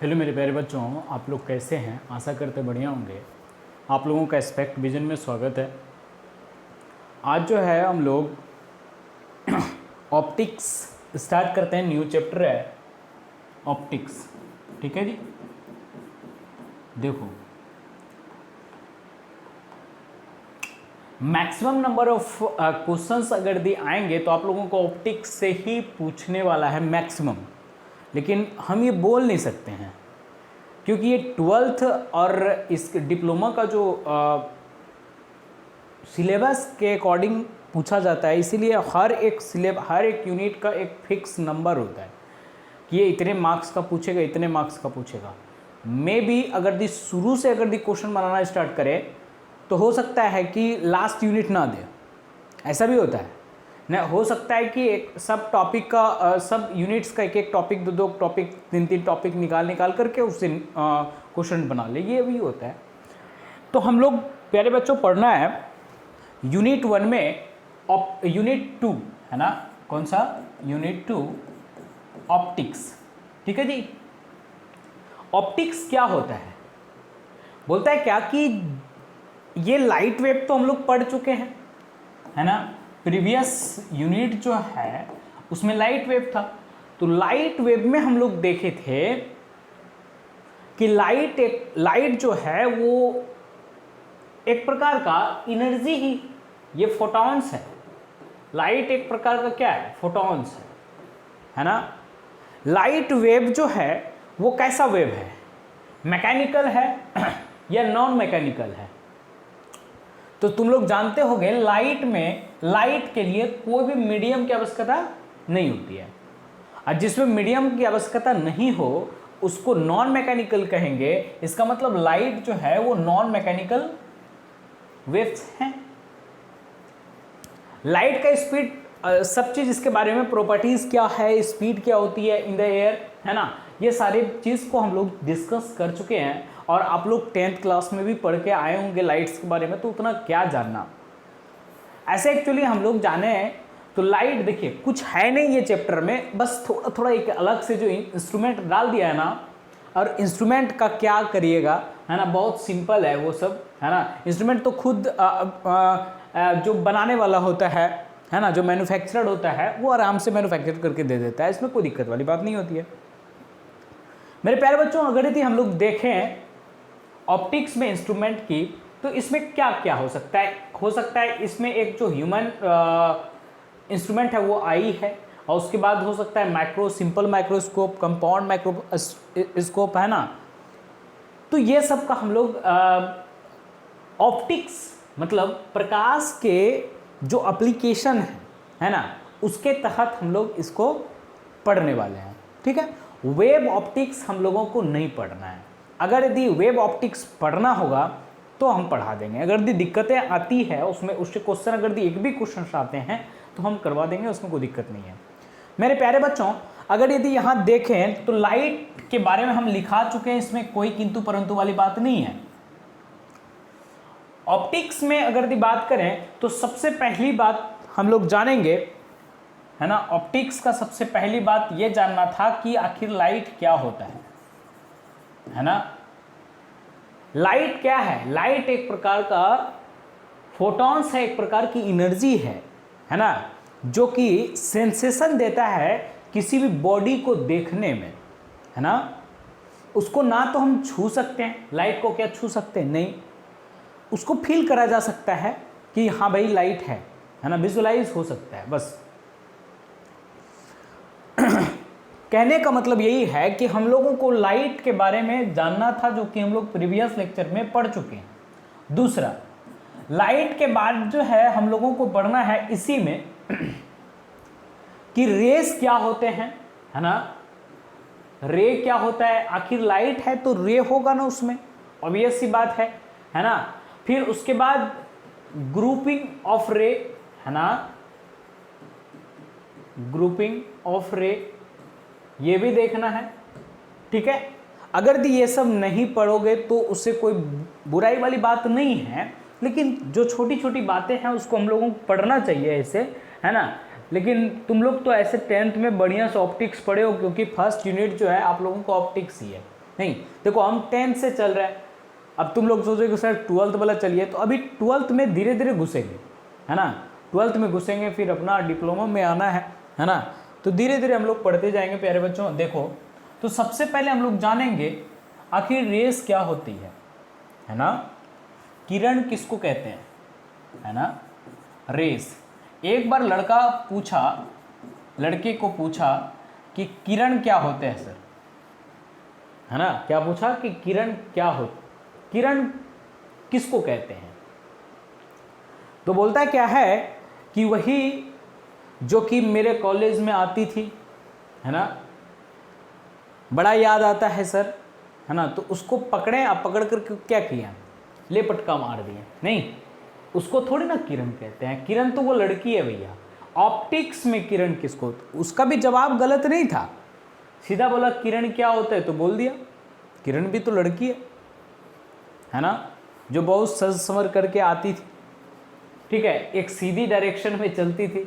Hello मेरे प्यारे बच्चों, आप लोग कैसे हैं? आशा करते बढ़िया होंगे। आप लोगों का एस्पेक्ट विजन में स्वागत है। आज जो है हम लोग ऑप्टिक्स स्टार्ट करते हैं। न्यू चैप्टर है ऑप्टिक्स। ठीक है जी। देखो, मैक्सिमम नंबर ऑफ क्वेश्चंस अगर दी आएंगे तो आप लोगों को ऑप्टिक्स से ही पूछने वाला है मैक्सिमम। लेकिन हम ये बोल नहीं सकते हैं क्योंकि ये 12th और इस डिप्लोमा का जो सिलेबस के अकॉर्डिंग पूछा जाता है, इसीलिए हर एक यूनिट का एक फिक्स नंबर होता है कि ये इतने मार्क्स का पूछेगा, इतने मार्क्स का पूछेगा। मे बी अगर शुरू से क्वेश्चन बनाना स्टार्ट करे तो हो सकता है कि लास्ट यूनिट ना दे, ऐसा भी होता है ना। हो सकता है कि एक सब टॉपिक का सब यूनिट्स का एक टॉपिक, दो टॉपिक, तीन टॉपिक निकाल करके उससे क्वेश्चन बना ले, ये भी होता है। तो हम लोग प्यारे बच्चों पढ़ना है यूनिट 1 में यूनिट 2 है ना। कौन सा? Unit 2 optics. ठीक है जी। ऑप्टिक्स क्या होता है? बोलता है क्या कि ये लाइट वेव तो हम लोग पढ़ चुके हैं, है ना। प्रीवियस यूनिट जो है उसमें लाइट वेव था। तो लाइट वेव में हम लोग देखे थे कि लाइट जो है वो एक प्रकार का एनर्जी ही, ये फोटॉन्स है। लाइट एक प्रकार का क्या है? फोटॉन्स है ना। लाइट वेव जो है वो कैसा वेव है? मैकेनिकल है या नॉन मैकेनिकल है? तो तुम लोग जानते होंगे लाइट के लिए कोई भी मीडियम की आवश्यकता नहीं होती है, और जिसमें मीडियम की आवश्यकता नहीं हो उसको नॉन मैकेनिकल कहेंगे। इसका मतलब लाइट जो है वो नॉन मैकेनिकल वेव्स हैं। लाइट का स्पीड, सब चीज इसके बारे में, प्रॉपर्टीज क्या है, स्पीड क्या होती है इन द एयर, है ना, ये सारी चीज को हम लोग डिस्कस कर चुके हैं। और आप लोग 10th क्लास में भी पढ़ के आए होंगे लाइट्स के बारे में, तो उतना क्या जानना। ऐसे एक्चुअली हम लोग जाने तो लाइट, देखिए कुछ है नहीं ये चैप्टर में, बस थोड़ा थोड़ा एक अलग से जो इंस्ट्रूमेंट डाल दिया है ना। और इंस्ट्रूमेंट का क्या करिएगा, है ना, बहुत सिंपल है वो सब, है ना। इंस्ट्रूमेंट तो खुद जो बनाने वाला होता है ना, जो मैन्युफैक्चरर होता है वो आराम से मैन्युफैक्चर करके दे देता है, इसमें कोई दिक्कत वाली बात नहीं होती है। मेरे प्यारे बच्चों, अगर यदि हम लोग देखें ऑप्टिक्स में इंस्ट्रूमेंट की, तो इसमें क्या क्या हो सकता है? हो सकता है इसमें एक जो ह्यूमन इंस्ट्रूमेंट है वो आई है, और उसके बाद हो सकता है सिंपल माइक्रोस्कोप, कंपाउंड माइक्रोस्कोप, है ना। तो ये सब का हम लोग ऑप्टिक्स मतलब प्रकाश के जो एप्लीकेशन है ना, उसके तहत हम लोग इसको पढ़ने वाले हैं। ठीक है। वेव ऑप्टिक्स हम लोगों को नहीं पढ़ना है। अगर यदि वेव ऑप्टिक्स पढ़ना होगा तो हम पढ़ा देंगे। अगर यदि दिक्कतें आती है उसमें, उससे क्वेश्चन अगर यदि एक भी क्वेश्चन आते हैं तो हम करवा देंगे, उसमें कोई दिक्कत नहीं है। मेरे प्यारे बच्चों, अगर यदि यहाँ देखें तो लाइट के बारे में हम लिखा चुके हैं, इसमें कोई किंतु परंतु वाली बात नहीं है। ऑप्टिक्स में अगर यदि बात करें तो सबसे पहली बात हम लोग जानेंगे, है ना, ऑप्टिक्स का सबसे पहली बात यह जानना था कि आखिर लाइट क्या होता है ना। लाइट क्या है? लाइट एक प्रकार का फोटॉन्स है, एक प्रकार की एनर्जी है ना, जो कि सेंसेशन देता है किसी भी बॉडी को देखने में, है ना। उसको ना तो हम छू सकते हैं, लाइट को क्या छू सकते हैं? नहीं। उसको फील करा जा सकता है कि हाँ भाई लाइट है ना, विजुअलाइज हो सकता है, बस। कहने का मतलब यही है कि हम लोगों को लाइट के बारे में जानना था, जो कि हम लोग प्रीवियस लेक्चर में पढ़ चुके हैं। दूसरा, लाइट के बाद जो है हम लोगों को पढ़ना है इसी में कि रेस क्या होते हैं, है ना। रे क्या होता है? आखिर लाइट है तो रे होगा ना उसमें, ऑब्वियस सी बात है ना। फिर उसके बाद ग्रुपिंग ऑफ रे, है ना, ग्रुपिंग ऑफ रे, ये भी देखना है। ठीक है। अगर ये सब नहीं पढ़ोगे तो उससे कोई बुराई वाली बात नहीं है, लेकिन जो छोटी छोटी बातें हैं उसको हम लोगों को पढ़ना चाहिए ऐसे, है ना। लेकिन तुम लोग तो ऐसे 10th में बढ़िया से ऑप्टिक्स पढ़े हो, क्योंकि फर्स्ट यूनिट जो है आप लोगों को ऑप्टिक्स ही है, नहीं, देखो हम 10th से चल रहा है, अब तुम लोग सोचोगे सर 12th वाला चलिए, तो अभी 12th में धीरे धीरे घुसेंगे, है ना, 12th में घुसेंगे, फिर अपना डिप्लोमा में आना है ना, तो धीरे धीरे हम लोग पढ़ते जाएंगे प्यारे बच्चों। देखो तो सबसे पहले हम लोग जानेंगे आखिर रेस क्या होती है ना, किरण किसको कहते हैं, है ना, रेस। एक बार लड़के को पूछा कि किरण क्या होते हैं सर, है ना, क्या पूछा कि किरण क्या हो, किरण किसको कहते हैं, तो बोलता क्या है कि वही जो कि मेरे कॉलेज में आती थी, है ना, बड़ा याद आता है सर, है ना, तो उसको पकड़े, अब पकड़ कर क्या किया, ले पटका मार दिया। नहीं, उसको थोड़ी ना किरण कहते हैं, किरण तो वो लड़की है भैया। ऑप्टिक्स में किरण किसको, उसका भी जवाब गलत नहीं था, सीधा बोला किरण क्या होता है, तो बोल दिया किरण भी तो लड़की है ना, जो बहुत सज संवर करके आती थी, ठीक है, एक सीधी डायरेक्शन में चलती थी,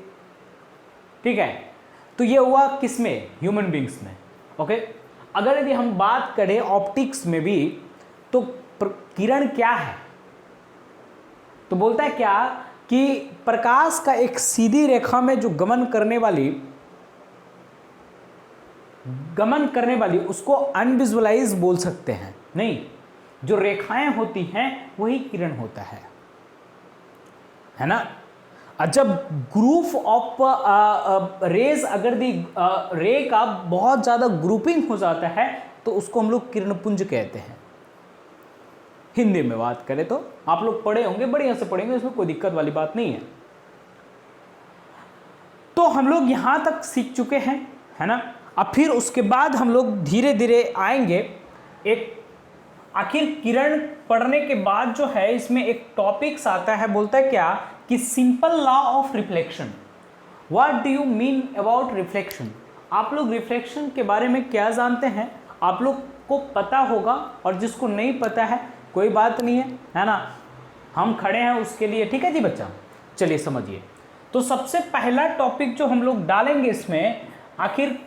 ठीक है। तो ये हुआ किस में, ह्यूमन बींग्स में, ओके। अगर यदि हम बात करें ऑप्टिक्स में भी, तो किरण क्या है, तो बोलता है क्या कि प्रकाश का एक सीधी रेखा में जो गमन करने वाली उसको अनविजुअलाइज बोल सकते हैं। नहीं, जो रेखाएं होती हैं वही किरण होता है ना। जब ग्रुप ऑफ रेज, अगर दी रे का बहुत ज़्यादा ग्रुपिंग हो जाता है तो उसको हम लोग किरणपुंज कहते हैं। हिंदी में बात करें तो आप लोग पढ़े होंगे, बढ़िया से पढ़ेंगे, इसमें कोई दिक्कत वाली बात नहीं है। तो हम लोग यहां तक सीख चुके हैं, है ना। अब फिर उसके बाद हम लोग धीरे धीरे आएंगे एक, आखिर किरण पढ़ने के बाद जो है इसमें एक टॉपिक्स आता है, बोलता है क्या कि simple law of reflection. What do you mean about reflection. आप लोग रिफ्लेक्शन के बारे में क्या जानते हैं, आप लोग को पता होगा, और जिसको नहीं पता है कोई बात नहीं है ना, हम खड़े हैं उसके लिए, ठीक है जी बच्चा। चलिए समझिए, तो सबसे पहला टॉपिक जो हम लोग डालेंगे इसमें, आखिर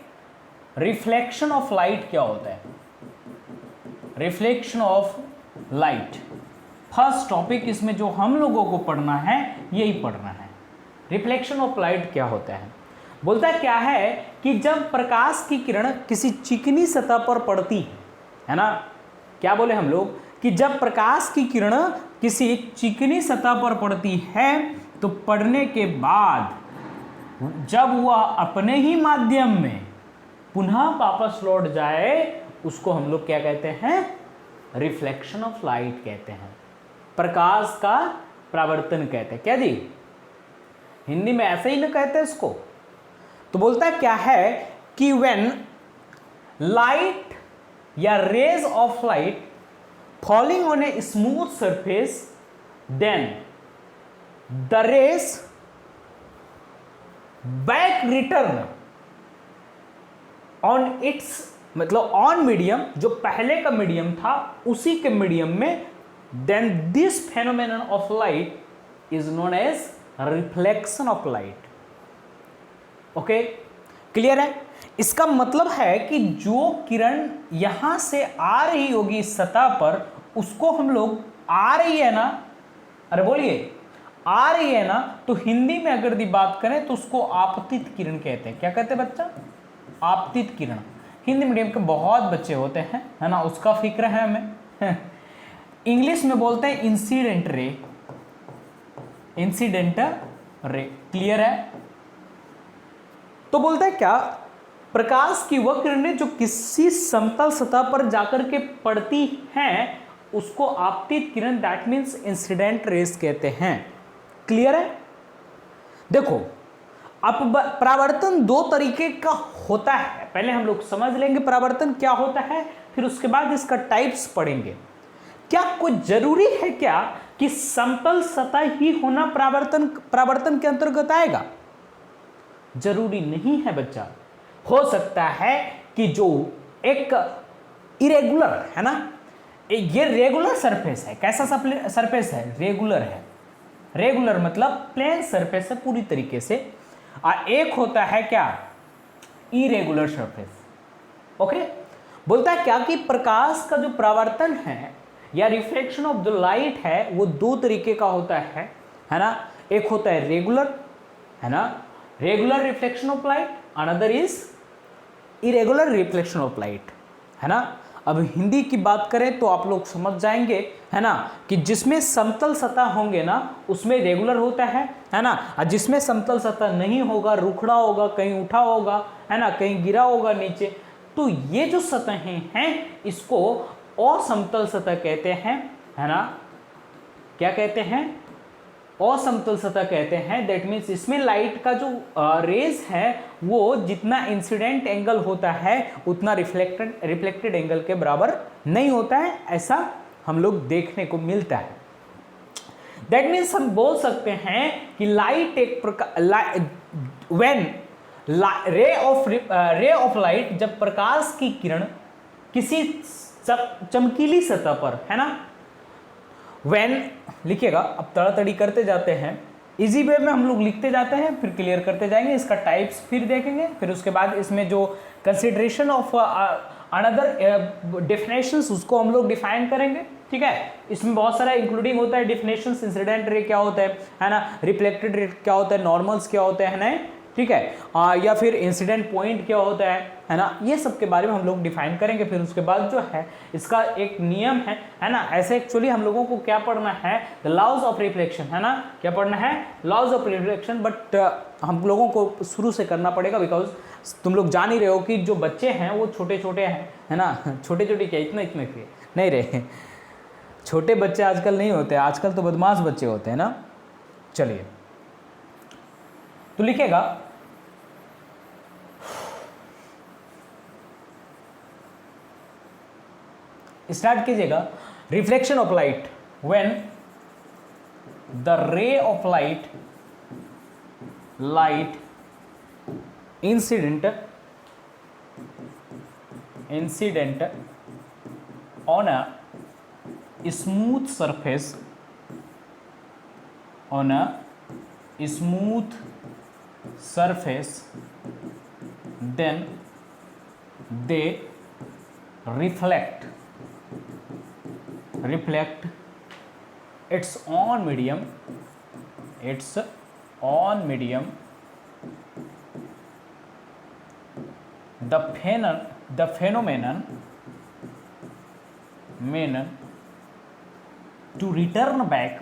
रिफ्लेक्शन ऑफ लाइट क्या होता है, reflection of light. First topic इसमें जो हम लोगों को पढ़ना है यही पढ़ना है, रिफ्लेक्शन ऑफ लाइट क्या होता है। बोलता है क्या है कि जब प्रकाश की किरण किसी चिकनी सतह पर पड़ती है ना, क्या बोले हम लोग कि जब प्रकाश की किरण किसी चिकनी सतह पर पड़ती है तो पड़ने के बाद जब वह अपने ही माध्यम में पुनः वापस लौट जाए उसको हम लोग क्या कहते हैं, रिफ्लेक्शन ऑफ लाइट कहते हैं, प्रकाश का परावर्तन कहते हैं। क्या जी, हिंदी में ऐसे ही ना कहते हैं इसको। तो बोलता है क्या है कि व्हेन लाइट या rays of light falling on a smooth surface, then the rays back return on its, मतलब ऑन मीडियम, जो पहले का मीडियम था उसी के मीडियम में, then this phenomenon of light is known as reflection of light। Okay, clear है। इसका मतलब है कि जो किरण यहां से आ रही होगी सतह पर, उसको हम लोग आ रही है ना, अरे बोलिए आ रही है ना, तो हिंदी में अगर दी बात करें तो उसको आपतित किरण कहते हैं। क्या कहते हैं बच्चा, आपतित किरण। हिंदी मीडियम के बहुत बच्चे होते हैं, है ना, उसका फिक्र है हमें। इंग्लिश में बोलते हैं इंसिडेंट रे, इंसिडेंटल रे, क्लियर है। तो बोलता है क्या, प्रकाश की वह किरणें जो किसी समतल सतह पर जाकर के पड़ती हैं उसको आपतित किरण, दैट मीन्स इंसिडेंट रेस कहते हैं। क्लियर है। देखो अब परावर्तन दो तरीके का होता है, पहले हम लोग समझ लेंगे परावर्तन क्या होता है, फिर उसके बाद इसका टाइप्स पढ़ेंगे। क्या कोई जरूरी है क्या कि समतल सतह ही होना परावर्तन के अंतर्गत आएगा? जरूरी नहीं है बच्चा। हो सकता है कि जो एक इरेगुलर है ना, ये रेगुलर सरफेस है। कैसा सरफेस है? रेगुलर है। रेगुलर मतलब प्लेन सरफेस है पूरी तरीके से। एक होता है क्या, इरेगुलर सरफेस। ओके, बोलता है क्या कि प्रकाश का जो परावर्तन है या रिफ्लेक्शन ऑफ द लाइट है वो दो तरीके का होता है ना। एक होता है रेगुलर, है ना, regular reflection of light, another is irregular reflection of light, है ना। अब हिंदी की बात करें तो आप लोग समझ जाएंगे, है ना, कि जिसमें समतल सतह होंगे ना उसमें रेगुलर होता है ना, और जिसमें समतल सतह नहीं होगा, रुखड़ा होगा, कहीं उठा होगा, है ना, कहीं गिरा होगा नीचे, तो ये जो सतहें हैं इसको असमतल सतह कहते हैं, है ना। क्या कहते हैं? असमतल सतह कहते हैं। दैट मीन्स इसमें लाइट का जो रेज है वो जितना इंसिडेंट एंगल होता है उतना रिफ्लेक्टेड एंगल के बराबर नहीं होता है, ऐसा हम लोग देखने को मिलता है। दैट मीन्स हम बोल सकते हैं कि लाइट एक प्रकार व्हेन रे ऑफ लाइट, जब प्रकाश की किरण किसी चमकीली सतह पर, है ना, व्हेन लिखिएगा, अब तड़ातड़ी करते जाते हैं, इजी वे में हम लोग लिखते जाते हैं, फिर क्लियर करते जाएंगे, इसका टाइप्स फिर देखेंगे, फिर उसके बाद इसमें जो कंसिडरेशन ऑफ अनदर डेफिनेशंस उसको हम लोग डिफाइन करेंगे, ठीक है। इसमें बहुत सारा इंक्लूडिंग होता है डेफिनेशंस, इंसिडेंट रे क्या होता है ना, रिफ्लेक्टेड रे क्या होता है, नॉर्मल्स क्या होते हैं ना, ठीक है, या फिर इंसिडेंट पॉइंट क्या होता है ना, ये सब के बारे में हम लोग डिफाइन करेंगे। फिर उसके बाद जो है इसका एक नियम है ना, ऐसे एक्चुअली हम लोगों को क्या पढ़ना है, द लॉज ऑफ रिफ्लेक्शन, है ना, क्या पढ़ना है, लॉज ऑफ रिफ्लेक्शन। बट हम लोगों को शुरू से करना पड़ेगा, बिकॉज तुम लोग जान ही रहे हो कि जो बच्चे हैं वो छोटे छोटे हैं, है ना, छोटे छोटे क्या इतने इतने के नहीं रहे, छोटे बच्चे आजकल नहीं होते, आजकल तो बदमाश बच्चे होते हैं ना। चलिए तो लिखेगा, स्टार्ट कीजिएगा, reflection of light when the रे of light incident on a smooth surface, on a smooth surface, then they reflect its own medium, the phenomenon to return back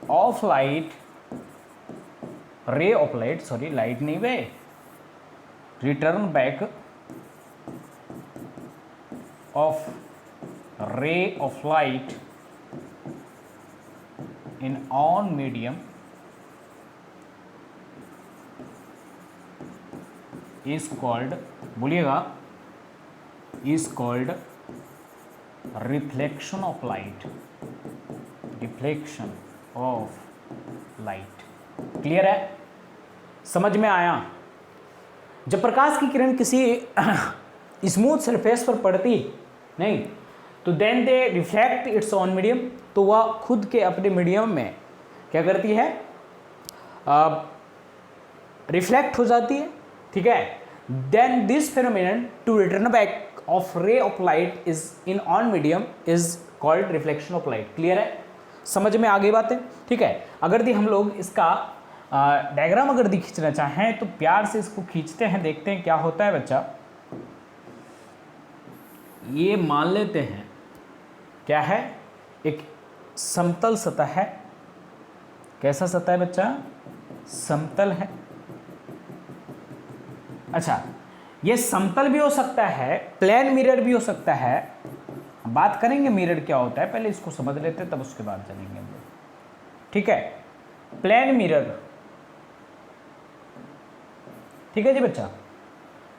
of light, ray of light, sorry, light नहीं वे, return back of ray of light in on medium is called, बोलिएगा, is called reflection of light, clear है, समझ में आया। जब प्रकाश की किरण किसी smooth surface पर पड़ती नहीं तो then they reflect its on medium, तो वह खुद के अपने मीडियम में क्या करती है, रिफ्लेक्ट हो जाती है, ठीक है। Then this phenomenon to return back of ray of light is in on medium is called reflection of light, clear है, समझ में आ गई बातें, ठीक है। अगर हम लोग इसका डायग्राम अगर खींचना चाहें तो प्यार से इसको खींचते हैं, देखते हैं क्या होता है बच्चा। ये मान लेते हैं क्या है, एक समतल सतह है, कैसा सतह है बच्चा, समतल है। अच्छा, ये समतल भी हो सकता है, प्लेन मिरर भी हो सकता है, बात करेंगे मिरर क्या होता है, पहले इसको समझ लेते हैं तब उसके बाद चलेंगे हम लोग, ठीक है। प्लेन मिरर, ठीक है जी बच्चा,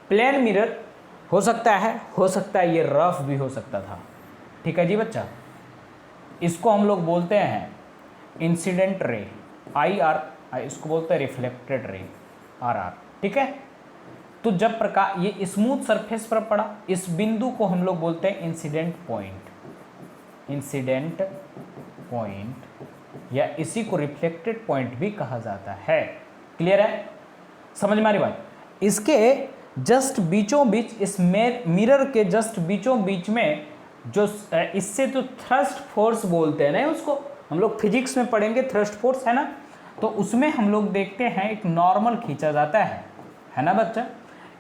प्लेन मिरर हो सकता है ये रफ भी हो सकता था, ठीक है जी बच्चा। इसको हम लोग बोलते हैं इंसिडेंट रे, IR, इसको बोलते हैं रिफ्लेक्टेड रे, RR, ठीक है। तो जब प्रकाश ये स्मूथ सरफेस पर पड़ा, इस बिंदु को हम लोग बोलते हैं इंसिडेंट पॉइंट, या इसी को रिफ्लेक्टेड पॉइंट भी कहा जाता है, क्लियर है। समझ में आ रही बात? इसके जस्ट बीचों बीच, इस मिरर के जस्ट बीचों बीच में जो इससे तो थ्रस्ट फोर्स बोलते हैं ना, उसको हम लोग फिजिक्स में पढ़ेंगे, थ्रस्ट फोर्स है ना, तो उसमें हम लोग देखते हैं एक नॉर्मल खींचा जाता है ना बच्चा।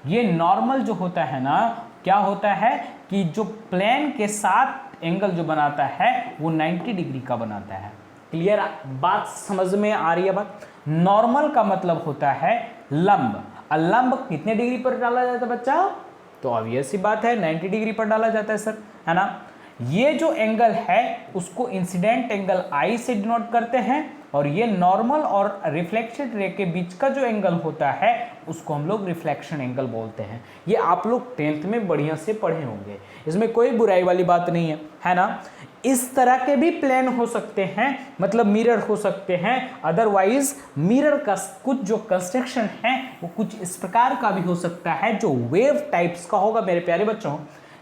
ये नॉर्मल जो होता है ना, क्या होता है कि जो प्लेन के साथ एंगल जो बनाता है वो 90 डिग्री का बनाता है। क्लियर बात समझ में आ रही है बात? नॉर्मल का मतलब होता है लंब। लंब कितने डिग्री पर डाला जाता है बच्चा? तो ऑब्वियस सी बात है 90 डिग्री पर डाला जाता है सर, है ना। ये जो एंगल है उसको इंसिडेंट एंगल आई से डिनोट करते हैं, और ये नॉर्मल और रिफ्लेक्टेड रे के बीच का जो एंगल होता है उसको हम लोग रिफ्लेक्शन एंगल बोलते हैं। ये आप लोग 10th में बढ़िया से पढ़े होंगे, इसमें कोई बुराई वाली बात नहीं है ना। इस तरह के भी प्लेन हो सकते हैं, मतलब मिरर हो सकते हैं। अदरवाइज मिरर का कुछ जो कंस्ट्रक्शन है वो कुछ इस प्रकार का भी हो सकता है जो वेव टाइप्स का होगा मेरे प्यारे बच्चों।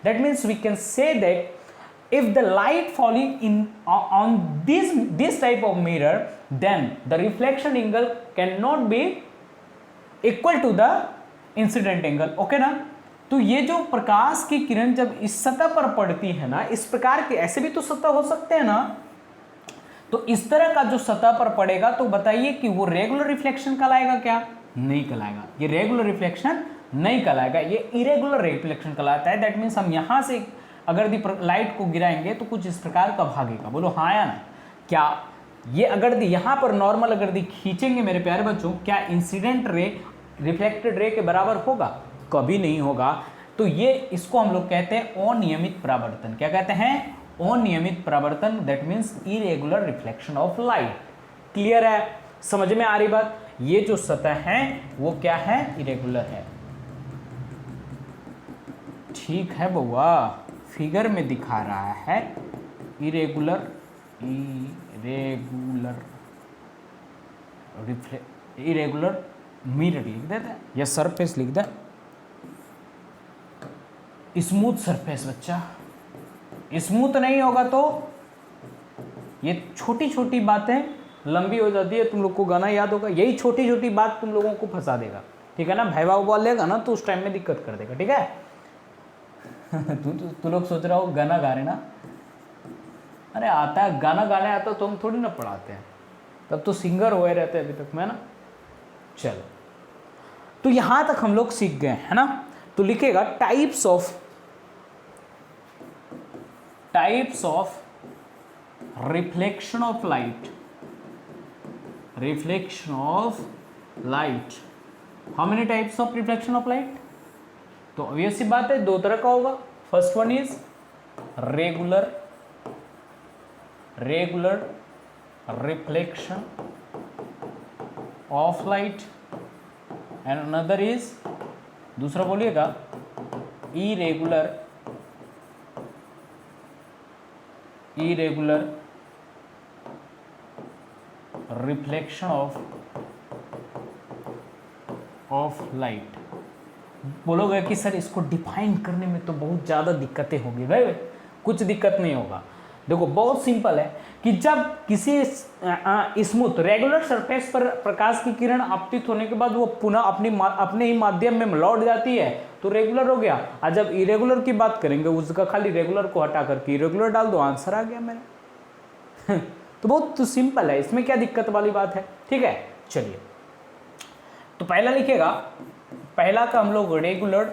That means we can say that if the light falling in on this type of mirror, then the reflection angle cannot be equal to the incident angle, okay ना। तो ये जो प्रकाश की किरण जब इस सतह पर पड़ती है ना, इस प्रकार के ऐसे भी तो सतह हो सकते हैं ना, तो इस तरह का जो सतह पर पड़ेगा तो बताइए कि वो रेगुलर रिफ्लेक्शन कहलाएगा क्या? नहीं कहलाएगा, ये रेगुलर रिफ्लेक्शन नहीं कहलाएगा, ये इरेगुलर रिफ्लेक्शन कहलाता है। दैट मीन्स हम यहां से अगर दी लाइट को गिराएंगे तो कुछ इस प्रकार का भागेगा। बोलो हाँ या ना? क्या ये अगर दी यहाँ पर नॉर्मल अगर दी खींचेंगे मेरे प्यारे बच्चों, क्या इंसिडेंट रे रिफ्लेक्टेड रे के बराबर होगा? कभी नहीं होगा। तो ये इसको हम लोग कहते हैं अनियमित परावर्तन। क्या कहते हैं? अनियमित परावर्तन। That means irregular reflection of light. Clear है? समझ में आ रही बात? ये जो सतह है वो क्या है? इरेगुलर है। ठीक है बउआ, फिगर में दिखा रहा है इरेगुलर मिरर लिख देता है या सरफेस लिख दे, स्मूथ सरफेस। बच्चा स्मूथ नहीं होगा तो ये छोटी छोटी बातें लंबी हो जाती है। तुम लोग को गाना याद होगा, यही छोटी छोटी बात तुम लोगों को फंसा देगा, ठीक है ना। भैया बोल लेगा ना तो उस टाइम में दिक्कत कर देगा, ठीक है। तू लोग सोच रहा हो गाना गा रहे ना, अरे आता है गाना गाने आता तो हम थोड़ी ना पढ़ाते हैं, तब तो सिंगर हुए रहते हैं अभी तक में ना। चलो तो यहां तक हम लोग सीख गए है ना। तो लिखेगा types of reflection of light. How many types of reflection of light? तो ऑब्वियस सी बात है दो तरह का होगा। First one is regular reflection of light and another is, दूसरा बोलिएगा इरेगुलर रिफ्लेक्शन ऑफ लाइट। बोलोगे कि सर इसको डिफाइन करने में तो बहुत ज़्यादा दिक्कतें होगी। भाई कुछ दिक्कत नहीं होगा। देखो बहुत सिंपल है कि जब किसी स्मूथ रेगुलर सरफेस पर प्रकाश की किरण आपतित होने के बाद वो पुनः अपने ही माध्यम में लौट जाती है तो रेगुलर हो गया। और जब इरेगुलर की बात करेंगे उसका खाली रेगुलर को हटा करके इरेगुलर डाल दो, आंसर आ गया मेरा। तो बहुत तो सिंपल है, इसमें क्या दिक्कत वाली बात है, ठीक है। चलिए तो पहला लिखेगा, पहला का हम लोग रेगुलर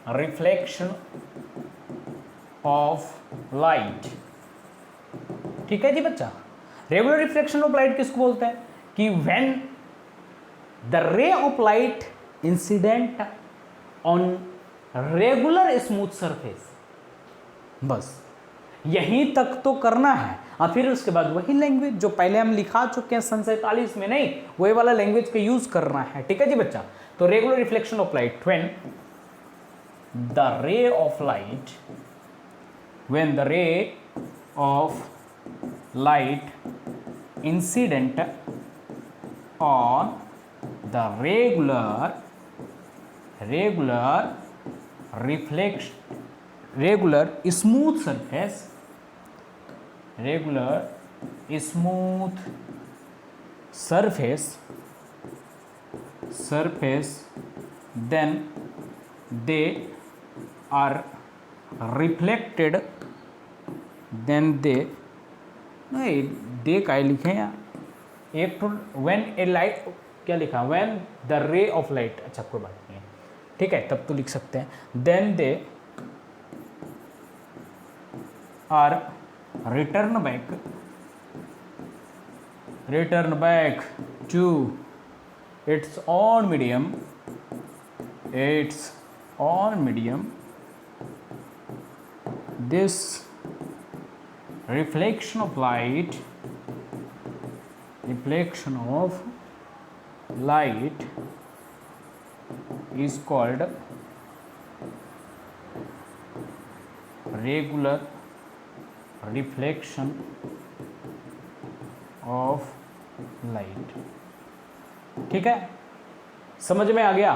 रिफ्लेक्शन ऑफ लाइट, ठीक है जी बच्चा। रेगुलर रिफ्लेक्शन ऑफ लाइट किसको बोलते हैं? कि व्हेन द रे of light incident on regular smooth surface. बस यहीं तक तो करना है, और फिर उसके बाद वही लैंग्वेज जो पहले हम लिखा चुके हैं सन 47 में, नहीं वही वाला लैंग्वेज का यूज करना है, ठीक है जी बच्चा। तो regular reflection of light, when the रे of light incident on the regular smooth surface surface, then they are reflected, then they, नहीं दे का लिखे हैं यहाँ एक तो when a light, क्या लिखा when the ray of light, अच्छा कोई बात नहीं है, ठीक है तब तो लिख सकते हैं then they are return back to its own medium, this reflection of light is called regular reflection of light। ठीक है, समझ में आ गया।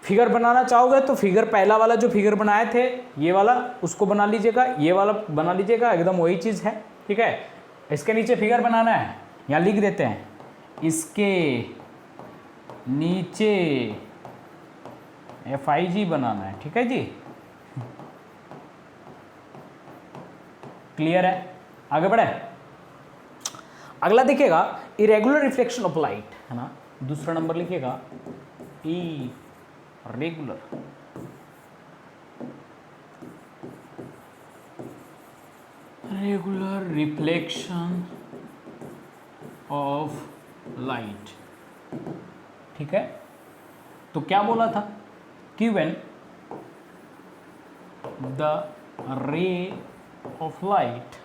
फिगर बनाना चाहोगे तो फिगर पहला वाला जो फिगर बनाए थे ये वाला उसको बना लीजिएगा, ये वाला बना लीजिएगा, एकदम वही चीज़ है। ठीक है, इसके नीचे फिगर बनाना है, यहाँ लिख देते हैं इसके नीचे FIG बनाना है। ठीक है जी, क्लियर है, आगे बढ़े। अगला देखिएगा इरेगुलर रिफ्लेक्शन ऑफ लाइट, है ना, दूसरा नंबर लिखिएगा इरेगुलर रिफ्लेक्शन ऑफ लाइट। ठीक है, तो क्या बोला था कि व्हेन द रे of light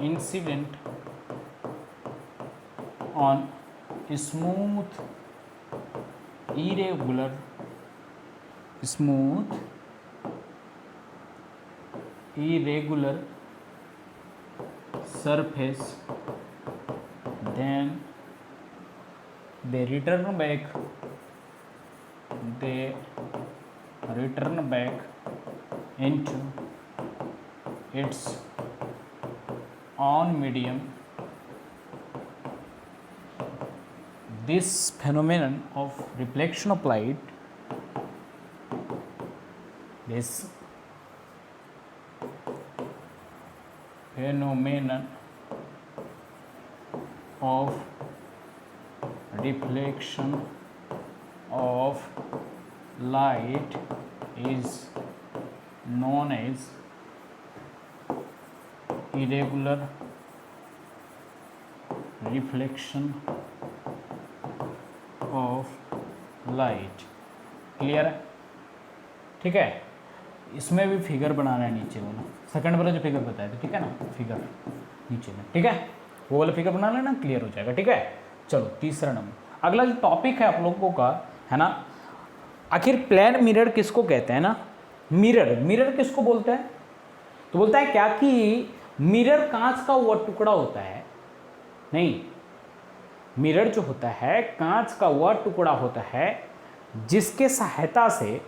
incident on smooth irregular surface, then they return back into its own medium. This phenomenon of reflection of light, this phenomenon of reflection of light is known as irregular reflection of light। Clear है, ठीक है। इसमें भी figure बनाना है नीचे वाला, second वाला जो फिगर बताया था, ठीक है ना, फिगर नीचे में, ठीक है, वो वाला फिगर बना लेना, क्लियर हो जाएगा। ठीक है, चलो तीसरा नंबर, अगला जो टॉपिक है आप लोगों का, है ना, आखिर प्लेन मिरर किसको कहते हैं ना। मिरर किसको बोलते हैं, तो बोलता है क्या कि मिरर कांच का वह टुकड़ा होता है, नहीं, मिरर जो होता है कांच का वह टुकड़ा होता है जिसके सहायता से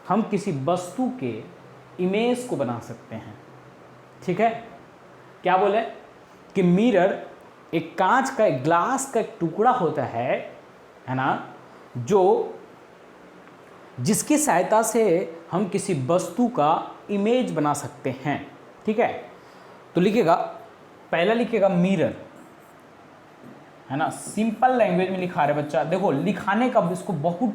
हम किसी वस्तु के इमेज को बना सकते हैं। ठीक है, क्या बोले कि मिरर एक कांच का, एक ग्लास का एक टुकड़ा होता है ना, जो जिसकी सहायता से हम किसी वस्तु का इमेज बना सकते हैं। ठीक है, तो लिखिएगा, पहला लिखिएगा मिरर, है ना, सिंपल लैंग्वेज में लिखा रहे बच्चा। देखो लिखाने का इसको बहुत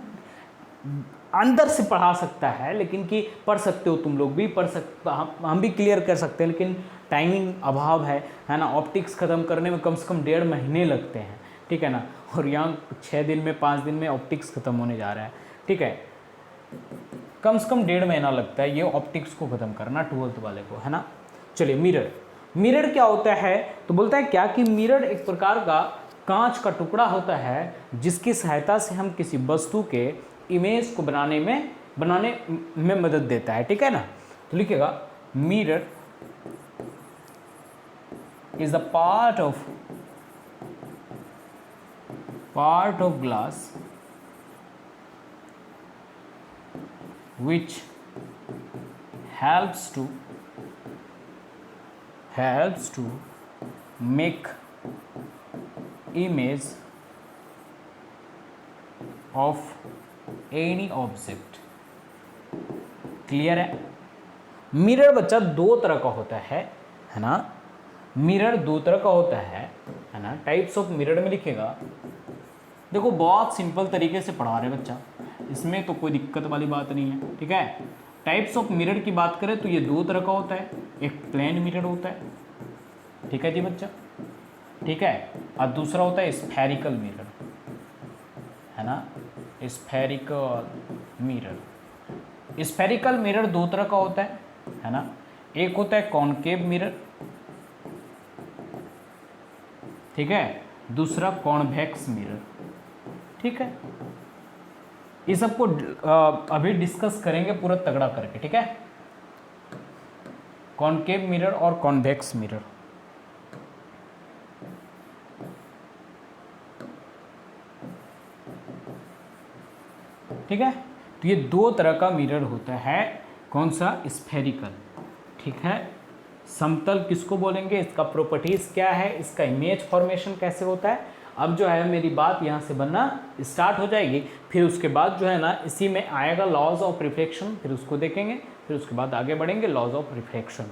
अंदर से पढ़ा सकता है, लेकिन कि पढ़ सकते हो तुम लोग भी, पढ़ सकते, हम भी क्लियर कर सकते हैं, लेकिन टाइमिंग अभाव है ना। ऑप्टिक्स ख़त्म करने में कम से कम 1.5 महीने लगते हैं, ठीक है ना, और यहाँ 6 दिन में 5 दिन में ऑप्टिक्स ख़त्म होने जा रहा है। ठीक है, कम से कम 1.5 महीना लगता है ये ऑप्टिक्स को ख़त्म करना, 12th वाले को, है ना। चलिए मिरर क्या होता है, तो बोलता है क्या कि मिरर एक प्रकार का कांच का टुकड़ा होता है जिसकी सहायता से हम किसी वस्तु के इमेज को बनाने में मदद देता है। ठीक है ना, तो लिखिएगा mirror is the part of glass which helps to make image of any object. Clear है? मिरर बच्चा दो तरह का होता है ना, मिरर दो तरह का होता है ना। टाइप्स ऑफ मिरर में लिखेगा, देखो बहुत सिंपल तरीके से पढ़ा रहे बच्चा, इसमें तो कोई दिक्कत वाली बात नहीं है, ठीक है। टाइप्स ऑफ मिरर की बात करें तो ये दो तरह का होता है, एक प्लेन मिरर होता है, ठीक है जी बच्चा, ठीक है, और दूसरा होता है स्फेरिकल मिरर, है ना, स्फेरिकल मिरर। स्फेरिकल मिरर दो तरह का होता है ना, एक होता है कॉनकेव मिरर, ठीक है, दूसरा कॉन्वेक्स मिरर, ठीक है। ये सबको अभी डिस्कस करेंगे पूरा तगड़ा करके, ठीक है। कॉनकेव मिरर और कॉन्वेक्स मिरर, ठीक है। तो ये दो तरह का मिरर होता है, कौन सा? स्फेरिकल, ठीक है। समतल किसको बोलेंगे, इसका प्रॉपर्टीज क्या है, इसका इमेज फॉर्मेशन कैसे होता है। अब जो है मेरी बात यहाँ से बनना स्टार्ट हो जाएगी, फिर उसके बाद जो है ना इसी में आएगा लॉज ऑफ रिफ्लेक्शन, फिर उसको देखेंगे, फिर उसके बाद आगे बढ़ेंगे लॉज ऑफ रिफ्लेक्शन।